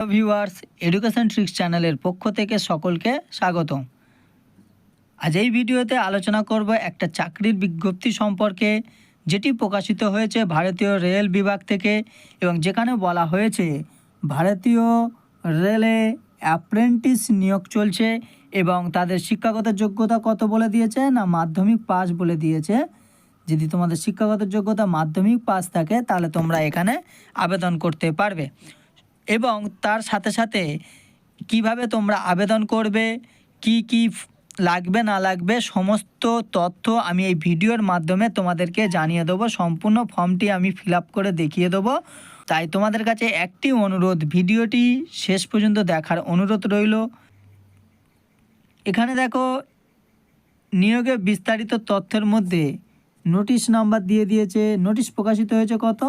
Viewers, education tricks চ্যানেলের পক্ষ থেকে সকলকে স্বাগত। আজ এই ভিডিওতে আলোচনা করব একটা চাকরির বিজ্ঞপ্তি সম্পর্কে, যেটি প্রকাশিত হয়েছে ভারতীয় রেল বিভাগ থেকে এবং যেখানে বলা হয়েছে ভারতীয় রেলে অ্যাপ্রেন্টিস নিয়োগ চলছে এবং তাদের শিক্ষাগত যোগ্যতা কত বলে দিয়েছে না মাধ্যমিক পাস বলে দিয়েছে। যদি তোমাদের শিক্ষাগত যোগ্যতা মাধ্যমিক পাস থাকে তাহলে তোমরা এখানে আবেদন করতে পারবে এবং তার সাথে সাথে কিভাবে তোমরা আবেদন করবে, কি লাগবে না লাগবে সমস্ত তথ্য আমি এই ভিডিওর মাধ্যমে তোমাদেরকে জানিয়ে দেবো। সম্পূর্ণ ফর্মটি আমি ফিল আপ করে দেখিয়ে দেবো। তাই তোমাদের কাছে একটি অনুরোধ, ভিডিওটি শেষ পর্যন্ত দেখার অনুরোধ রইল। এখানে দেখো নিয়োগে বিস্তারিত তথ্যের মধ্যে নোটিশ নাম্বার দিয়ে দিয়েছে। নোটিশ প্রকাশিত হয়েছে কত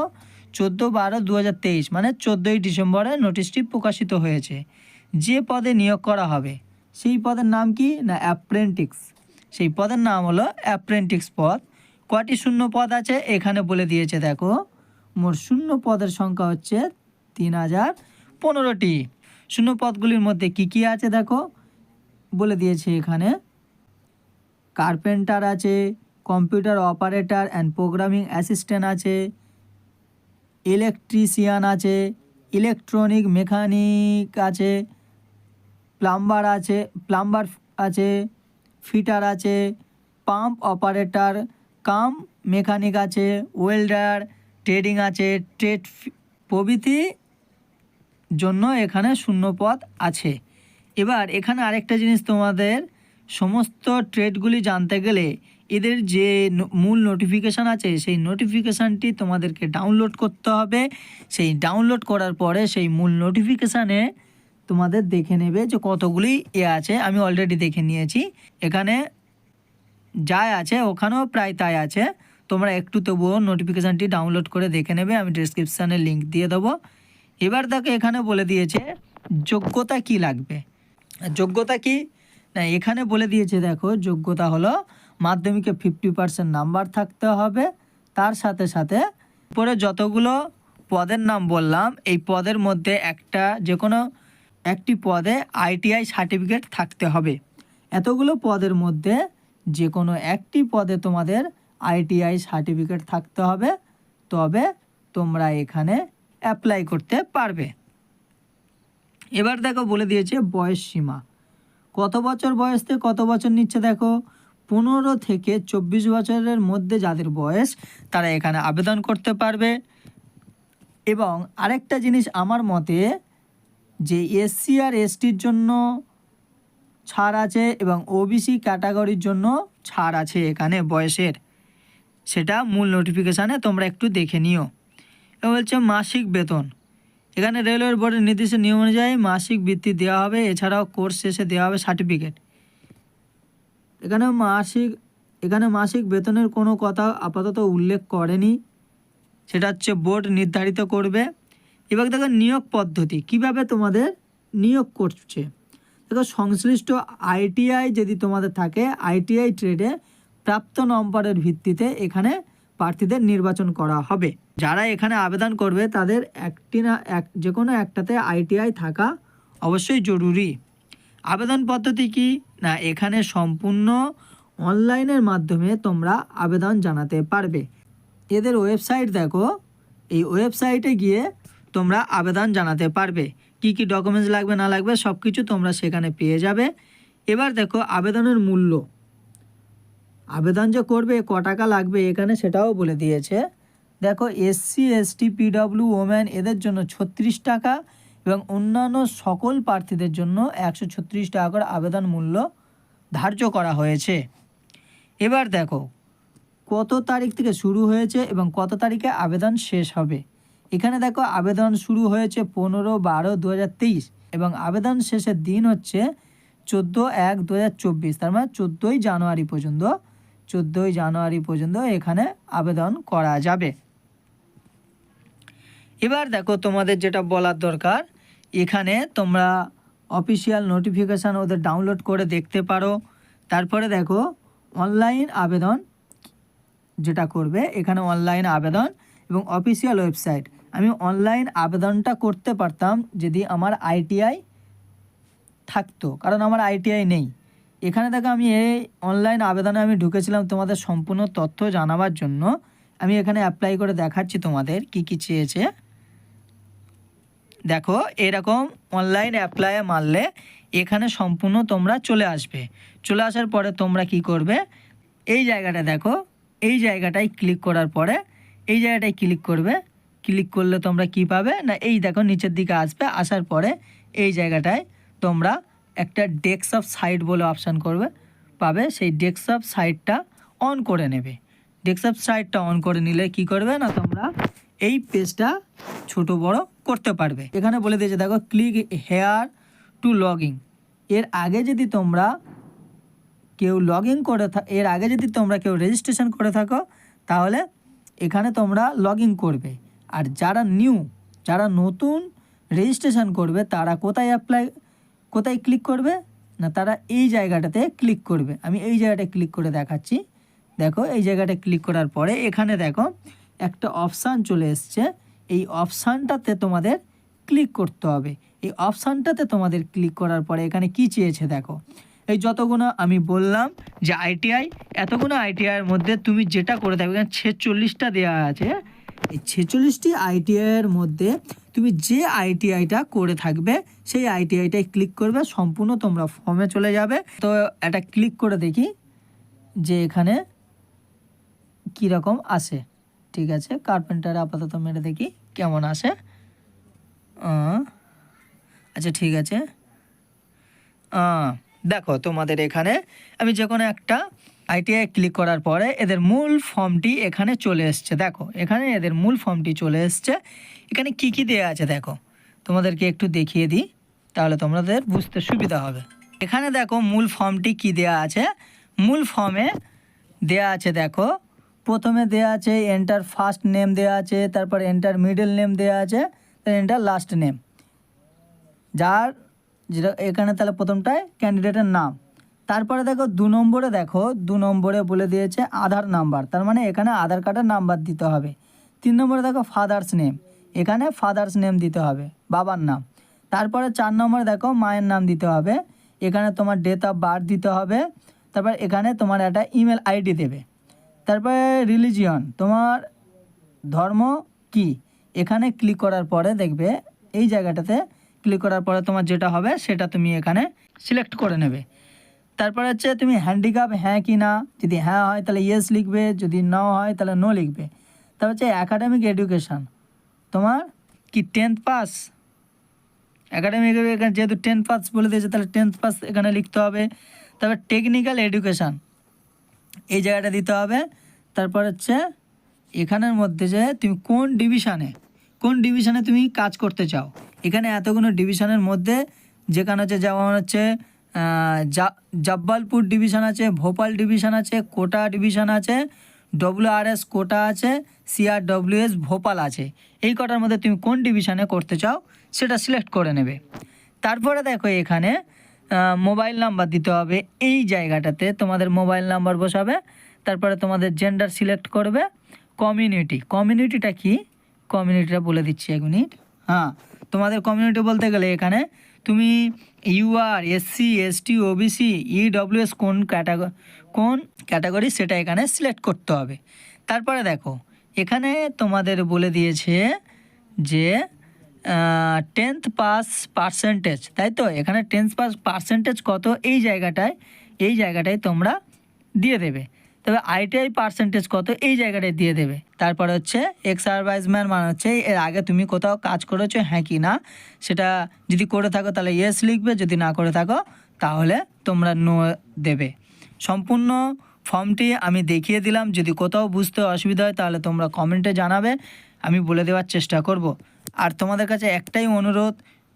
14/12/2023 মানে 14ই ডিসেম্বরে নোটিশটি প্রকাশিত হয়েছে। যে পদে নিয়োগ করা হবে সেই পদের নাম কি না অ্যাপ্রেন্টিস। সেই পদের নাম হলো অ্যাপ্রেন্টিস পদ। কয়টি শূন্য পদ আছে এখানে বলে দিয়েছে। দেখো মোট শূন্য পদের সংখ্যা হচ্ছে 3015টি। শূন্য পদগুলির মধ্যে কি আছে দেখো বলে দিয়েছে। এখানে কার্পেন্টার আছে, computer operator and programming assistant আছে, ইলেকট্রিশিয়ান আছে, ইলেকট্রনিক মেকানিক আছে, প্লাম্বার আছে, ফিটার আছে, পাম্প অপারেটর কাম মেকানিক আছে, ওয়েল্ডার, ট্রেডিং আছে, ট্রেড প্রভৃতি জন্য এখানে শূন্য পদ আছে। এবার এখানে আরেকটা জিনিস, তোমাদের সমস্ত ট্রেডগুলি জানতে গেলে এদের যে মূল নোটিফিকেশান আছে সেই নোটিফিকেশানটি তোমাদেরকে ডাউনলোড করতে হবে। সেই ডাউনলোড করার পরে সেই মূল নোটিফিকেশানে তোমাদের দেখে নেবে যে কতগুলি আছে। আমি অলরেডি দেখে নিয়েছি, এখানে যা আছে ওখানেও প্রায় তাই আছে। তোমরা একটু তবুও নোটিফিকেশানটি ডাউনলোড করে দেখে নেবে, আমি ডেসক্রিপশানে লিঙ্ক দিয়ে দেবো। এবার দেখো এখানে বলে দিয়েছে যোগ্যতা কি লাগবে। যোগ্যতা কি না এখানে বলে দিয়েছে, দেখো যোগ্যতা হলো মাধ্যমিকে 50% নাম্বার থাকতে হবে। তার সাথে সাথে পরে যতগুলো পদের নাম বললাম এই পদের মধ্যে যে কোনো একটি পদে ITI সার্টিফিকেট থাকতে হবে। এতগুলো পদের মধ্যে যে কোনো একটি পদে তোমাদের ITI সার্টিফিকেট থাকতে হবে, তবে তোমরা এখানে অ্যাপ্লাই করতে পারবে। এবার দেখো বলে দিয়েছে বয়স সীমা, কত বছর বয়স থেকে কত বছর নিচ্ছে। দেখো 15 থেকে 24 বছরের মধ্যে যাদের বয়স তারা এখানে আবেদন করতে পারবে। এবং আরেকটা জিনিস আমার মতে যে SC আর STর জন্য ছাড় আছে এবং OBC ক্যাটাগরির জন্য ছাড় আছে এখানে বয়সের, সেটা মূল নোটিফিকেশানে তোমরা একটু দেখে নিও। এবং বলছে মাসিক বেতন, এখানে রেলওয়ের বোর্ডের নির্দিষ্ট নিয়ম অনুযায়ী মাসিক বৃত্তি দেওয়া হবে। এছাড়াও কোর্স শেষে দেওয়া হবে সার্টিফিকেট। এখানে মাসিক বেতনের কোনো কথা আপাতত উল্লেখ করেনি, সেটা হচ্ছে বোর্ড নির্ধারিত করবে। এবার দেখো নিয়োগ পদ্ধতি, কিভাবে তোমাদের নিয়োগ করছে। দেখো সংশ্লিষ্ট ITI যদি তোমাদের থাকে, ITI ট্রেডে প্রাপ্ত নম্বরের ভিত্তিতে এখানে প্রার্থীদের নির্বাচন করা হবে। যারা এখানে আবেদন করবে তাদের যে কোনো একটাতে ITI থাকা অবশ্যই জরুরি। আবেদন পদ্ধতি কি না এখানে সম্পূর্ণ অনলাইনের মাধ্যমে তোমরা আবেদন জানাতে পারবে। এদের ওয়েবসাইট দেখো, এই ওয়েবসাইটে গিয়ে তোমরা আবেদন জানাতে পারবে। কি ডকুমেন্টস লাগবে না লাগবে সব কিছু তোমরা সেখানে পেয়ে যাবে। এবার দেখো আবেদনের মূল্য, আবেদন যে করবে ক টাকা লাগবে এখানে সেটাও বলে দিয়েছে। দেখো SC ST PW ওম্যান এদের জন্য 36 টাকা এবং অন্যান্য সকল প্রার্থীদের জন্য 136 টাকা করে আবেদন মূল্য ধার্য করা হয়েছে। এবার দেখো কত তারিখ থেকে শুরু হয়েছে এবং কত তারিখে আবেদন শেষ হবে। এখানে দেখো আবেদন শুরু হয়েছে 15/12/2023 এবং আবেদন শেষের দিন হচ্ছে 14/1/2024, তার মানে 14ই জানুয়ারি পর্যন্ত এখানে আবেদন করা যাবে। এবার দেখো তোমাদের যেটা বলার দরকার, এখানে তোমরা অফিসিয়াল নোটিফিকেশান ওদের ডাউনলোড করে দেখতে পারো। তারপরে দেখো অনলাইন আবেদন যেটা করবে, এখানে অনলাইন আবেদন এবং অফিসিয়াল ওয়েবসাইট আমি অনলাইন আবেদনটা করতে পারতাম যদি আমার আইটিআই থাকতো, কারণ আমার আইটিআই নেই। এখানে দেখো আমি এই অনলাইন আবেদনে আমি ঢুকেছিলাম তোমাদের সম্পূর্ণ তথ্য জানাবার জন্য। আমি এখানে অ্যাপ্লাই করে দেখাচ্ছি তোমাদের কি কি চেয়েছে। দেখো এরকম অনলাইন অ্যাপ্লাইয়ে মারলে এখানে সম্পূর্ণ তোমরা চলে আসবে। চলে আসার পরে তোমরা কি করবে, এই জায়গাটা দেখো, এই জায়গাটায় ক্লিক করার পরে এই জায়গাটায় ক্লিক করবে। ক্লিক করলে তোমরা কি পাবে না, এই দেখো নিচের দিকে আসবে। আসার পরে এই জায়গাটায় তোমরা একটা ডেস্কটপ সাইট বলে অপশান পাবে। সেই ডেস্কটপ সাইটটা অন করে নেবে। ডেস্কটপ সাইটটা অন করে নিলে কি করবে না, তোমরা এই পেজটা ছোট বড় করতে পারবে। এখানে বলে দিয়েছে দেখো ক্লিক হেয়ার টু লগইন। এর আগে যদি তোমরা কেউ রেজিস্ট্রেশন করে থাকো তাহলে এখানে তোমরা লগইন করবে। আর যারা নতুন রেজিস্ট্রেশন করবে তারা কোথায় ক্লিক করবে না, তারা এই জায়গাটাতে ক্লিক করবে। আমি এই জায়গাটায় ক্লিক করে দেখাচ্ছি। দেখো এই জায়গাটা ক্লিক করার পরে এখানে দেখো একটা অপশান চলে এসছে। এই অপশানটাতে তোমাদের ক্লিক করতে হবে। এই অপশানটাতে তোমাদের ক্লিক করার পরে এখানে কি চেয়েছে দেখো, এই যতগুলো আমি বললাম যে আইটিআই, এতগুলো আইটিআইয়ের মধ্যে তুমি যেটা করে থাকবে, এখানে 46টা দেওয়া আছে। এই 46টি আইটিআইয়ের মধ্যে তুমি যে আইটিআইটা করে থাকবে সেই আইটিআইটাই ক্লিক করবে। সম্পূর্ণ তোমরা ফর্মে চলে যাবে। তো এটা ক্লিক করে দেখি যে এখানে কীরকম আসে। ঠিক আছে, কার্পেন্টারে আপাতত মেরে দেখি কেমন আসে। আচ্ছা ঠিক আছে, দেখো তোমাদের এখানে আমি যে কোনো একটা আইটিআই ক্লিক করার পরে এদের মূল ফর্মটি এখানে চলে এসছে। দেখো এখানে এদের মূল ফর্মটি চলে এসছে। এখানে কি কি দেওয়া আছে দেখো, তোমাদেরকে একটু দেখিয়ে দিই তাহলে তোমাদের বুঝতে সুবিধা হবে। এখানে দেখো মূল ফর্মটি কি দেওয়া আছে। মূল ফর্মে দেওয়া আছে দেখো, প্রথমে দেওয়া আছে এন্টার ফার্স্ট নেম দেওয়া আছে, তারপর এন্টার মিডল নেম দেওয়া আছে, এন্টার লাস্ট নেম। যেটা এখানে তাহলে প্রথমটায় ক্যান্ডিডেটের নাম। তারপরে দেখো 2 নম্বরে বলে দিয়েছে আধার নাম্বার, তার মানে এখানে আধার কার্ডের নাম্বার দিতে হবে। 3 নম্বরে দেখো ফাদার্স নেম, এখানে ফাদার্স নেম দিতে হবে, বাবার নাম। তারপরে 4 নম্বরে দেখো মায়ের নাম দিতে হবে, এখানে তোমার ডেট অফ বার্থ দিতে হবে। তারপর এখানে তোমার একটা ইমেল আইডি দেবে। তারপরে রিলিজিয়ন, তোমার ধর্ম কি, এখানে ক্লিক করার পরে দেখবে এই জায়গাটাতে ক্লিক করার পরে তোমার যেটা হবে সেটা তুমি এখানে সিলেক্ট করে নেবে। তারপরে হচ্ছে তুমি হ্যান্ডিক্যাপ হ্যাঁ কি না, যদি হ্যাঁ হয় তাহলে ইয়েস লিখবে, যদি না হয় তাহলে নো লিখবে। তারপর হচ্ছে অ্যাকাডেমিক এডুকেশান, তোমার কি 10th পাস, অ্যাকাডেমিক এখানে যেহেতু 10th পাস বলে দিয়েছে তাহলে 10th পাস এখানে লিখতে হবে। তারপর টেকনিক্যাল এডুকেশান এই জায়গাটা দিতে হবে। তারপর হচ্ছে এখানের মধ্যে যে তুমি কোন ডিভিশানে তুমি কাজ করতে চাও। এখানে এতগুলো ডিভিশনের মধ্যে যেখানে হচ্ছে যেমন হচ্ছে জব্বলপুর ডিভিশন আছে, ভোপাল ডিভিশন আছে, কোটা ডিভিশন আছে, WRS কোটা আছে, CRWS ভোপাল আছে। এই কটার মধ্যে তুমি কোন ডিভিশনে করতে চাও সেটা সিলেক্ট করে নেবে। তারপরে দেখো এখানে মোবাইল নাম্বার দিতে হবে। এই জায়গাটাতে তোমাদের মোবাইল নাম্বার বসাবে। তারপরে তোমাদের জেন্ডার সিলেক্ট করবে। কমিউনিটিটা কি, কমিউনিটিটা বলে দিচ্ছি 1 মিনিট। তোমাদের কমিউনিটি বলতে গেলে এখানে তুমি UR SC ST OBC EWS কোন ক্যাটাগরি সেটা এখানে সিলেক্ট করতে হবে। তারপরে দেখো এখানে তোমাদের বলে দিয়েছে যে 10th পাস পার্সেন্টেজ, তাই তো এখানে 10th পাস পার্সেন্টেজ কত এই জায়গাটায় তোমরা দিয়ে দেবে। তবে আইটিআই পার্সেন্টেজ কত এই জায়গাটায় দিয়ে দেবে। তারপর হচ্ছে এক্স সার্ভিসম্যান মানে হচ্ছে এর আগে তুমি কোথাও কাজ করেছো হ্যাঁ কি না, সেটা যদি করে থাকো তাহলে ইয়েস লিখবে, যদি না করে থাকো তাহলে তোমরা নো দেবে। সম্পূর্ণ ফর্মটি আমি দেখিয়ে দিলাম। যদি কোথাও বুঝতে অসুবিধা হয় তাহলে তোমরা কমেন্টে জানাবে, আমি বলে দেওয়ার চেষ্টা করব। আর তোমাদের কাছে একটাই অনুরোধ,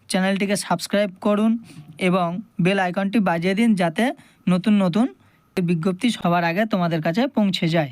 চ্যানেলটিকে সাবস্ক্রাইব করুন এবং বেল আইকনটি বাজিয়ে দিন যাতে নতুন বিজ্ঞপ্তি সবার আগে তোমাদের কাছে পৌঁছে যায়।